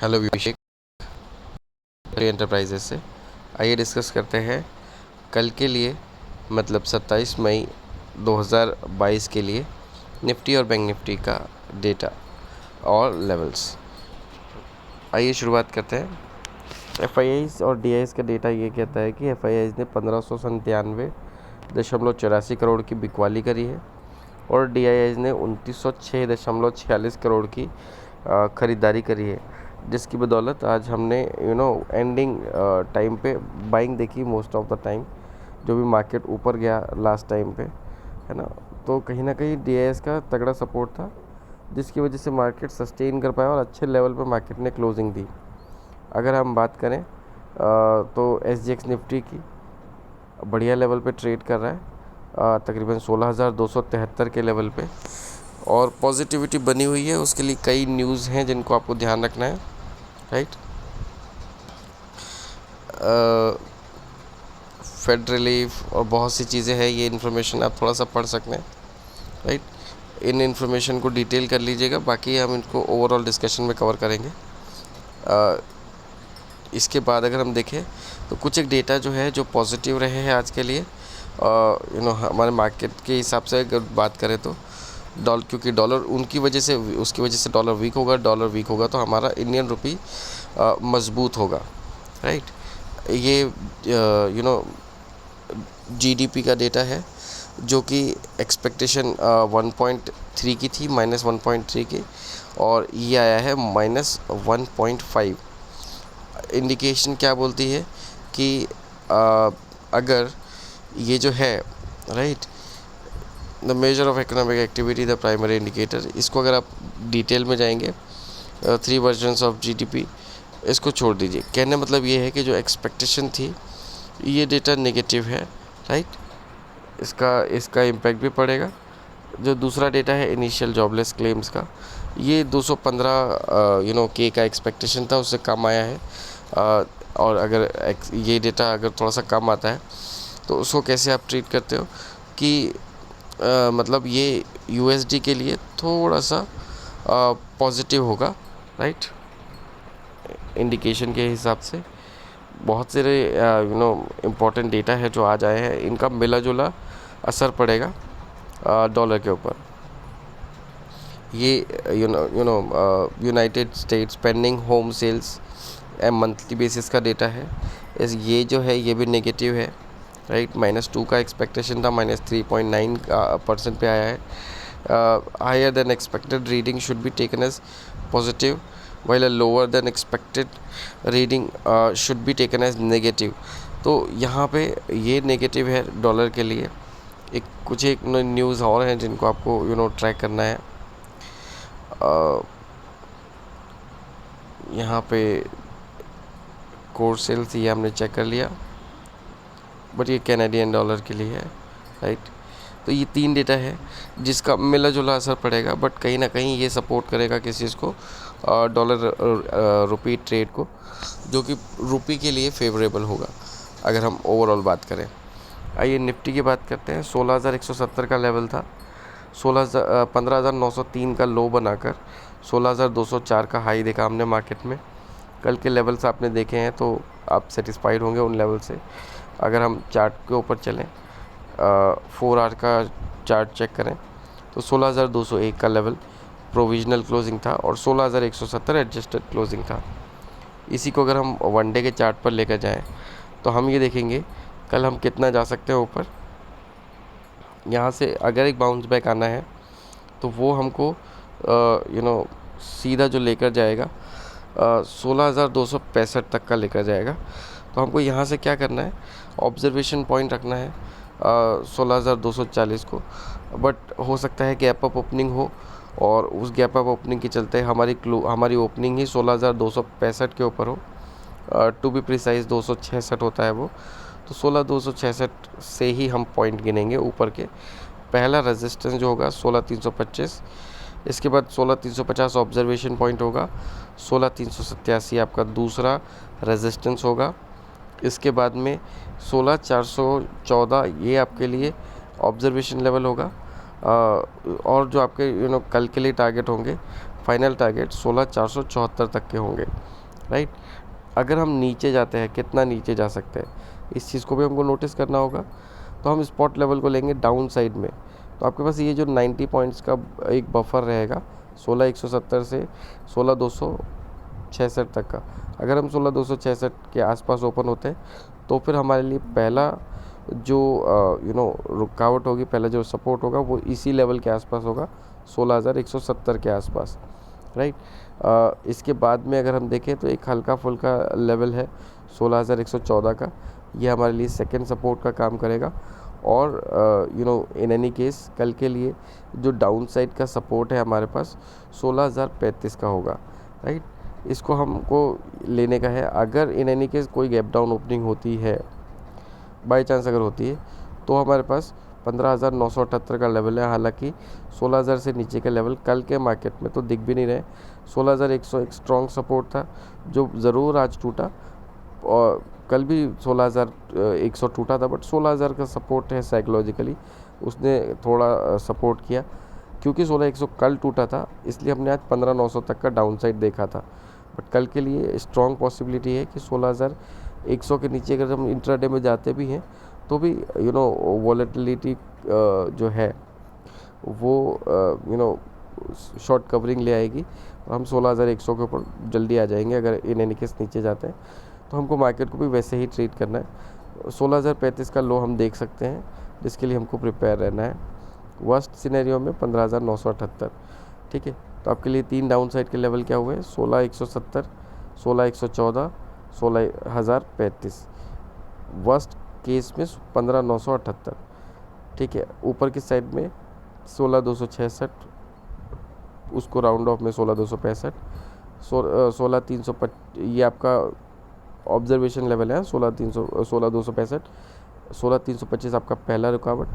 Hello अभिषेक, enterprises से। आइए discuss करते हैं कल के लिए, मतलब 27 मई 2022 के लिए निफ्टी और बैंक निफ्टी का डेटा और लेवल्स। आइए शुरुआत करते हैं। एफआईआईज़ और डीआईएस का डेटा ये कहता है कि एफआईआईज़ ने 1597.84 करोड़ की बिकवाली करी है और डीआईआईज़ ने 2906.46 करोड़ की ख़रीदारी करी है, जिसकी बदौलत आज हमने एंडिंग टाइम पे बाइंग देखी मोस्ट ऑफ द टाइम, जो भी मार्केट ऊपर गया लास्ट टाइम पे, है ना। तो कहीं ना कहीं डीआईएस का तगड़ा सपोर्ट था, जिसकी वजह से मार्केट सस्टेन कर पाया और अच्छे लेवल पे मार्केट ने क्लोजिंग दी। अगर हम बात करें तो एसजीएक्स निफ्टी की बढ़िया लेवल पे ट्रेड कर रहा है, तकरीबन 16,273 के लेवल पे, और पॉजिटिविटी बनी हुई है। उसके लिए कई न्यूज़ हैं जिनको आपको ध्यान रखना है, राइट। फेड रिलीफ और बहुत सी चीज़ें हैं, ये इन्फॉर्मेशन आप थोड़ा सा पढ़ सकते हैं, राइट। इन इन्फॉर्मेशन को डिटेल कर लीजिएगा, बाकी हम इनको ओवरऑल डिस्कशन में कवर करेंगे। इसके बाद अगर हम देखें तो कुछ एक डेटा जो है जो पॉजिटिव रहे हैं आज के लिए, हमारे मार्केट के हिसाब से अगर बात करें तो क्योंकि डॉलर उसकी वजह से डॉलर वीक होगा तो हमारा इंडियन रुपी मजबूत होगा, राइट। ये जीडीपी का डेटा है, जो कि एक्सपेक्टेशन 1.3 की थी, -1.3 की, और ये आया है -1.5। इंडिकेशन क्या बोलती है कि अगर ये जो है, right, the measure of economic activity, the primary indicator, इसको अगर आप डिटेल में जाएंगे, 3 वर्जन्स ऑफ जीडीपी, इसको छोड़ दीजिए। कहने मतलब ये है कि जो एक्सपेक्टेशन थी, ये डेटा नेगेटिव है, राइट। इसका इम्पैक्ट भी पड़ेगा। जो दूसरा डेटा है इनिशियल जॉबलेस क्लेम्स का, ये 215 के का एक्सपेक्टेशन था, उससे कम आया है। और अगर ये डेटा अगर थोड़ा सा कम आता है तो उसको कैसे आप ट्रीट करते हो कि मतलब ये यूएसडी के लिए थोड़ा सा पॉजिटिव होगा, राइट। इंडिकेशन के हिसाब से बहुत सारे इम्पोर्टेंट डेटा है जो आज आए हैं, इनका मिला जुला असर पड़ेगा डॉलर के ऊपर। ये United States pending home sales monthly basis का डेटा है। ये जो है ये भी नेगेटिव है, राइट। -2 का एक्सपेक्टेशन था, -3.9% पे आया है। Higher than expected reading should be taken as positive, while a lower than expected reading should be taken as negative। तो यहाँ पे ये नेगेटिव है डॉलर के लिए। कुछ एक न्यूज़ और हैं जिनको आपको ट्रैक करना है। यहाँ पे कोर सेल्स ये हमने चेक कर लिया, बट ये कैनेडियन डॉलर के लिए है, राइट। तो ये 3 डेटा है जिसका मिला जुला असर पड़ेगा, बट कहीं ना कहीं ये सपोर्ट करेगा किस चीज़ को, डॉलर रुपी ट्रेड को, जो कि रुपी के लिए फेवरेबल होगा अगर हम ओवरऑल बात करें। आइए निफ्टी की बात करते हैं। 16,170 का लेवल था, 15,903 का लो बनाकर 16,204 का हाई देखा हमने मार्केट में। कल के लेवल्स आपने देखे हैं तो आप सेटिस्फाइड होंगे उन लेवल से। अगर हम चार्ट के ऊपर चलें, 4 आवर का चार्ट चेक करें तो 16,201 का लेवल प्रोविजनल क्लोजिंग था और 16,170 एडजस्टेड क्लोजिंग था। इसी को अगर हम वन डे के चार्ट पर लेकर जाएं तो हम ये देखेंगे कल हम कितना जा सकते हैं ऊपर। यहाँ से अगर एक बाउंस बैक आना है तो वो हमको सीधा जो लेकर जाएगा 16,265 तक का लेकर जाएगा। तो हमको यहाँ से क्या करना है, ऑब्जर्वेशन पॉइंट रखना है 16,240 को। बट हो सकता है गैप अप ओपनिंग हो और उस गैप अप ओपनिंग के चलते हमारी ओपनिंग ही 16,265 के ऊपर हो। टू बी प्रिसाइज 266 होता है वो, तो 16,266 से ही हम पॉइंट गिनेंगे ऊपर के। पहला रेजिस्टेंस जो होगा 16,325, इसके बाद 16,350 ऑब्जर्वेशन पॉइंट होगा, 16,387 आपका दूसरा रेजिस्टेंस होगा। इसके बाद में 16,414 ये आपके लिए ऑब्जर्वेशन लेवल होगा। और जो आपके कल के लिए टारगेट होंगे फाइनल टारगेट 16,474 तक के होंगे, राइट। अगर हम नीचे जाते हैं, कितना नीचे जा सकते हैं, इस चीज़ को भी हमको नोटिस करना होगा। तो हम स्पॉट लेवल को लेंगे डाउन साइड में। तो आपके पास ये जो 90 पॉइंट्स का एक बफर रहेगा 16,170 से 16,266 तक का। अगर हम 16,266 के आसपास ओपन होते हैं तो फिर हमारे लिए पहला जो रुकावट होगी, पहला जो सपोर्ट होगा वो इसी लेवल के आसपास होगा, 16,170 के आसपास, राइट। इसके बाद में अगर हम देखें तो एक हल्का फुल्का लेवल है 16,114 का, ये हमारे लिए सेकंड सपोर्ट का काम करेगा। और इन एनी केस कल के लिए जो डाउन साइड का सपोर्ट है हमारे पास 16,035 का होगा, राइट। इसको हमको लेने का है। अगर इन एनी केस कोई गैप डाउन ओपनिंग होती है, बाई चांस अगर होती है, तो हमारे पास 15,978 का लेवल है। हालांकि 16,000 से नीचे का लेवल कल के मार्केट में तो दिख भी नहीं रहे। 16,100 एक स्ट्रॉन्ग सपोर्ट था जो ज़रूर आज टूटा, और कल भी 16,100 टूटा था, बट 16,000 का सपोर्ट है साइकोलॉजिकली, उसने थोड़ा सपोर्ट किया। क्योंकि 16,100 कल टूटा था इसलिए हमने आज 15,900 तक का डाउन साइड देखा था। बट कल के लिए स्ट्रॉन्ग पॉसिबिलिटी है कि 16,100 के नीचे अगर हम इंट्राडे में जाते भी हैं तो भी वॉलेटिलिटी जो है वो शॉर्ट कवरिंग ले आएगी और हम 16,100 के ऊपर जल्दी आ जाएंगे। अगर इन एनी केस नीचे जाते हैं तो हमको मार्केट को भी वैसे ही ट्रीट करना है। 16,035 का लो हम देख सकते हैं, जिसके लिए हमको प्रिपेयर रहना है। वर्स्ट सिनेरियो में 15,978, ठीक है। तो आपके लिए 3 डाउन साइड के लेवल क्या हुए, 16,170, 16,114, 16,035। वर्स्ट केस में 15,978, ठीक है। ऊपर की साइड में 16,266, उसको राउंड ऑफ में 16,265, 16,300, ये आपका ऑब्जर्वेशन लेवल है। 16,265, 16,325 आपका पहला रुकावट,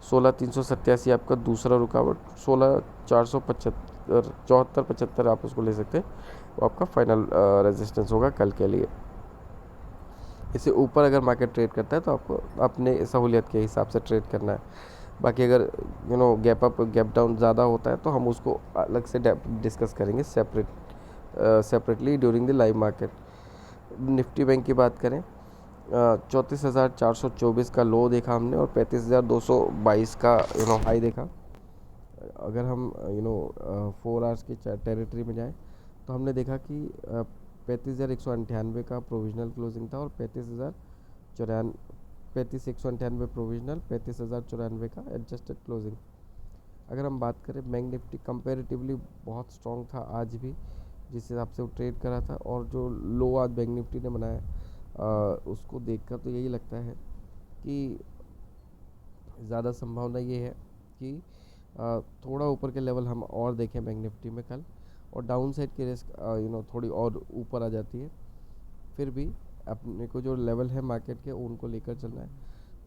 16,387 आपका दूसरा रुकावट, 16,475, 74-75 आप उसको ले सकते हैं, वो आपका फाइनल रेजिस्टेंस होगा कल के लिए। इससे ऊपर अगर मार्केट ट्रेड करता है तो आपको अपने सहूलियत के हिसाब से ट्रेड करना है। बाकी अगर गैप अप गैप डाउन ज़्यादा होता है तो हम उसको अलग से डिस्कस करेंगे separately during the live market. Nifty bank की बात करें, 34,424 का लो देखा हमने और 35,222 का हाई देखा। अगर हम 4 आवर्स की टेरिटरी में जाएं तो हमने देखा कि 35,198 का प्रोविजनल क्लोजिंग था और 35,198 प्रोविजनल, 35,094 का एडजस्टेड क्लोजिंग। अगर हम बात करें बैंक निफ्टी कंपैरेटिवली बहुत स्ट्रॉन्ग था आज भी, जिस हिसाब से वो ट्रेड करा था, और जो लो आज बैंक निफ्टी ने बनाया उसको देखकर तो यही लगता है कि ज़्यादा संभावना ये है कि थोड़ा ऊपर के लेवल हम और देखें बैंक निफ्टी में कल, और डाउन साइड की रिस्क थोड़ी और ऊपर आ जाती है। फिर भी अपने को जो लेवल है मार्केट के उनको लेकर चलना है।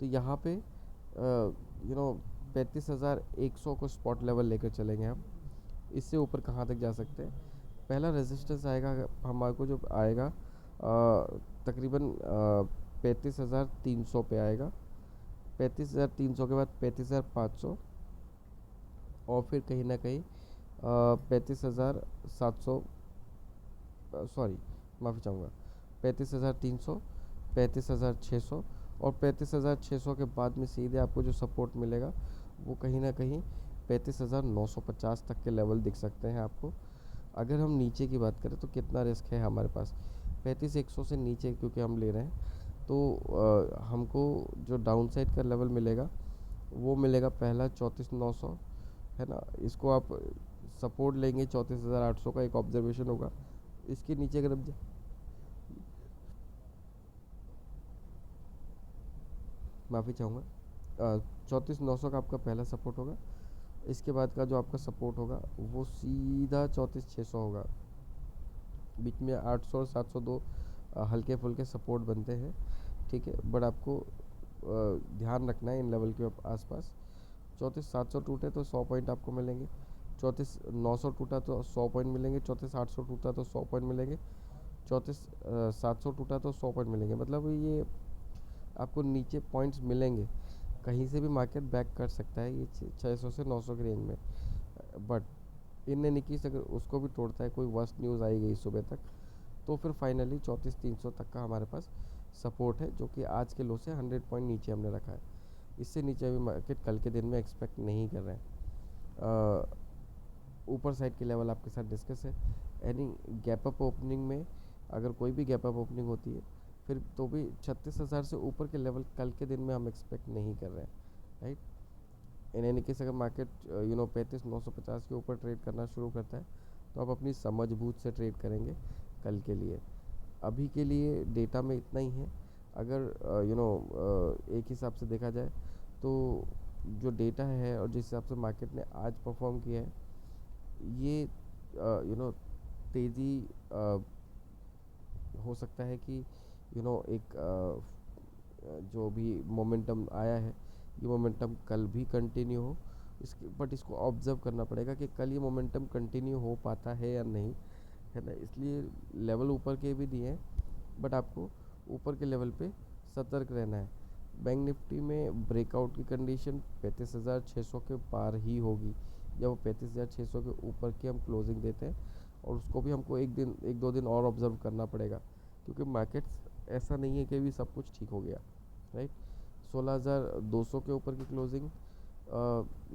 तो यहाँ पे 35,100 को स्पॉट लेवल लेकर चलेंगे हम। इससे ऊपर कहाँ तक जा सकते हैं, पहला रेजिस्टेंस आएगा हमारे को जो आएगा तकरीबन 35,300 पे आएगा। 35,300 के बाद 35,500 और फिर कहीं ना कहीं 35,700, सॉरी माफ़ी चाहूँगा, 35,300, 35,600 और 35,600 के बाद में सीधे आपको जो सपोर्ट मिलेगा वो कहीं ना कहीं 35,950 तक के लेवल दिख सकते हैं आपको। अगर हम नीचे की बात करें तो कितना रिस्क है हमारे पास, 35,100 से नीचे क्योंकि हम ले रहे हैं तो हमको जो डाउन साइड का लेवल मिलेगा वो मिलेगा पहला 34,900, है ना। इसको आप सपोर्ट लेंगे 34,800 का एक ऑब्जर्वेशन होगा। इसके नीचे अगर हम माफ़ी चाहूँगा 34,900 का आपका पहला सपोर्ट होगा। इसके बाद का जो आपका सपोर्ट होगा वो सीधा 34,600 होगा। बीच में 800 और 702 हल्के फुल्के सपोर्ट बनते हैं, ठीक है। बट आपको ध्यान रखना है इन लेवल के आसपास। 34,700 टूटे तो 100 पॉइंट आपको मिलेंगे, 34,900 टूटा तो 100 पॉइंट मिलेंगे, 34,800 टूटा तो 100 पॉइंट मिलेंगे, 34,700 टूटा तो 100 पॉइंट मिलेंगे। मतलब ये आपको नीचे पॉइंट्स मिलेंगे, कहीं से भी मार्केट बैक कर सकता है ये 600 से 900 के रेंज में। बट इन एनी केस अगर उसको भी तोड़ता है, कोई वर्स्ट न्यूज़ आई गई सुबह तक, तो फिर फाइनली 34,300 तक का हमारे पास सपोर्ट है, जो कि आज के लो से 100 पॉइंट नीचे हमने रखा है। इससे नीचे अभी मार्केट कल के दिन में एक्सपेक्ट नहीं कर रहे हैं। ऊपर साइड के लेवल आपके साथ डिस्कस है। एनी गैप अप ओपनिंग में अगर कोई भी गैप अप ओपनिंग होती है, फिर तो भी 36,000 से ऊपर के लेवल कल के दिन में हम एक्सपेक्ट नहीं कर रहे हैं, राइट। इन एनी केस अगर मार्केट 35,950 के ऊपर ट्रेड करना शुरू करता है, तो आप अपनी समझ बूझ से ट्रेड करेंगे कल के लिए। अभी के लिए डेटा में इतना ही है। अगर एक हिसाब से देखा जाए तो जो डेटा है और जिस हिसाब से मार्केट ने आज परफॉर्म किया है, ये तेज़ी हो सकता है कि एक जो भी मोमेंटम आया है, ये मोमेंटम कल भी कंटिन्यू हो। बट इसको ऑब्ज़र्व करना पड़ेगा कि कल ये मोमेंटम कंटिन्यू हो पाता है या नहीं, है ना। इसलिए लेवल ऊपर के भी दिए हैं, बट आपको ऊपर के लेवल पे सतर्क रहना है। बैंक निफ्टी में ब्रेकआउट की कंडीशन 35,600 के पार ही होगी, जब वो 35,600 के ऊपर की हम क्लोजिंग देते हैं। और उसको भी हमको एक दो दिन और ऑब्ज़र्व करना पड़ेगा, क्योंकि मार्केट्स ऐसा नहीं है कि अभी सब कुछ ठीक हो गया, राइट। 16,200 के ऊपर की क्लोजिंग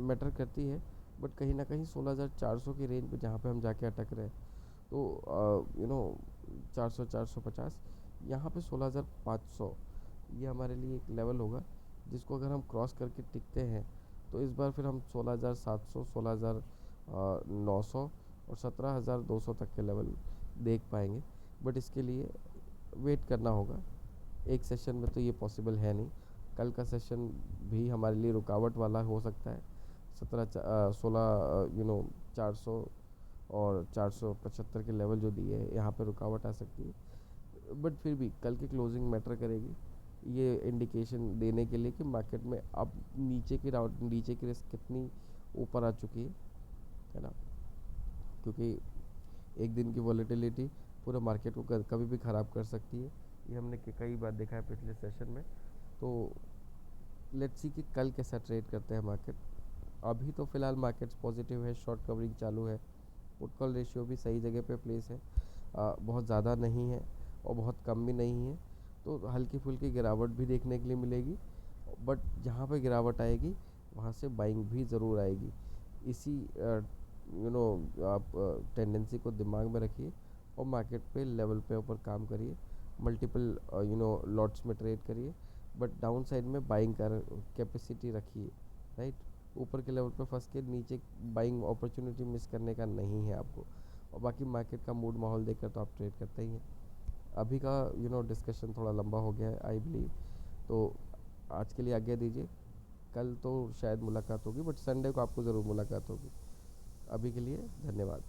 मैटर करती है, बट कहीं ना कहीं 16,400 की रेंज पे जहाँ पे हम जाके अटक रहे हैं, तो 400 450, यहाँ पे 16,500 ये हमारे लिए एक लेवल होगा, जिसको अगर हम क्रॉस करके टिकते हैं तो इस बार फिर हम 16,700 16,900 और 17,200 तक के लेवल देख पाएंगे। बट इसके लिए वेट करना होगा, एक सेशन में तो ये पॉसिबल है नहीं। कल का सेशन भी हमारे लिए रुकावट वाला हो सकता है। 400 और 475 के लेवल जो दिए हैं, यहाँ पे रुकावट आ सकती है। बट फिर भी कल की क्लोजिंग मैटर करेगी, ये इंडिकेशन देने के लिए कि मार्केट में अब नीचे की रिस्क कितनी ऊपर आ चुकी है ना। क्योंकि एक दिन की वॉलेटिलिटी पूरे मार्केट को कभी भी ख़राब कर सकती है, ये हमने कई बार देखा है पिछले सेशन में। तो लेट्स सी कि कल कैसा ट्रेड करते हैं मार्केट। अभी तो फ़िलहाल मार्केट्स पॉजिटिव है, शॉर्ट कवरिंग चालू है, पुट कॉल रेशियो भी सही जगह पे प्लेस है, बहुत ज़्यादा नहीं है और बहुत कम भी नहीं है। तो हल्की फुल्की गिरावट भी देखने के लिए मिलेगी, बट जहाँ पे गिरावट आएगी वहाँ से बाइंग भी ज़रूर आएगी। इसी आप टेंडेंसी को दिमाग में रखिए और मार्केट पे लेवल पे ऊपर काम करिए, मल्टीपल लॉट्स में ट्रेड करिए, बट डाउन साइड में बाइंग कर कैपेसिटी रखिए, राइट। ऊपर के लेवल पे फंस के नीचे बाइंग अपॉर्चुनिटी मिस करने का नहीं है आपको। और बाकी मार्केट का मूड माहौल देखकर तो आप ट्रेड करते ही हैं। अभी का डिस्कशन थोड़ा लंबा हो गया है आई बिलीव, तो आज के लिए आज्ञा दीजिए। कल तो शायद मुलाकात होगी, बट संडे को आपको ज़रूर मुलाकात होगी। अभी के लिए धन्यवाद।